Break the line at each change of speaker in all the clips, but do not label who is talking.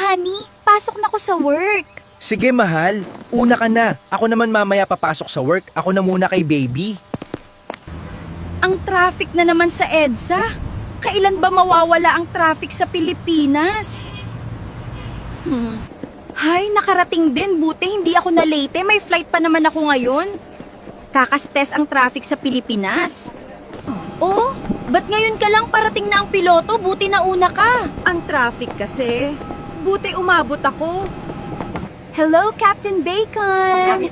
honey. Pasok na ko sa work.
Sige, mahal. Una ka na. Ako naman mamaya papasok sa work. Ako na muna kay baby.
Ang traffic na naman sa EDSA. Kailan ba mawawala ang traffic sa Pilipinas? Hay, nakarating din. Buti hindi ako na late. May flight pa naman ako ngayon. Kakastes ang traffic sa Pilipinas. Oh, ba't ngayon ka lang parating na ang piloto? Buti na una ka.
Ang traffic kasi. Buti umabot ako.
Hello, Captain Bacon!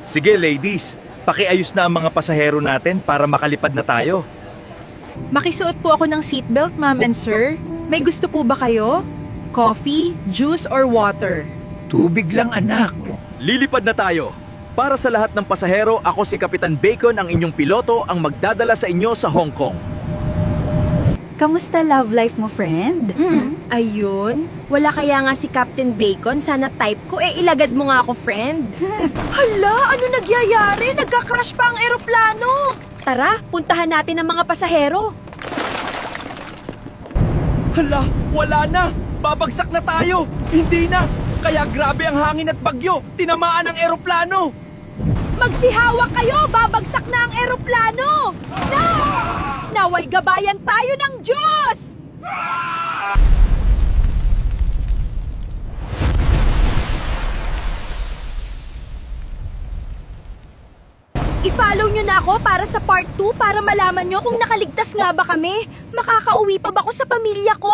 Sige, ladies. Pakiayos na ang mga pasahero natin para makalipad na tayo.
Makisuot po ako ng seatbelt, ma'am and sir. May gusto po ba kayo? Coffee, juice, or water?
Tubig lang, anak. Lilipad na tayo. Para sa lahat ng pasahero, ako si Kapitan Bacon, ang inyong piloto, ang magdadala sa inyo sa Hong Kong.
Kamusta love life mo, friend?
Ayun. Wala kaya nga si Captain Bacon? Sana type ko. Ilagad mo nga ako, friend. Hala, ano nagyayari? Nagka-crash pa ang eroplano. Tara, puntahan natin ang mga pasahero.
Hala, wala na! Babagsak na tayo! Hindi na! Kaya grabe ang hangin at bagyo! Tinamaan ang eroplano!
Magsihawak kayo! Babagsak na ang eroplano! No! Naway gabayan tayo ng Diyos! I-follow nyo na ako para sa part 2 para malaman nyo kung nakaligtas nga ba kami. Makakauwi pa ba ako sa pamilya ko?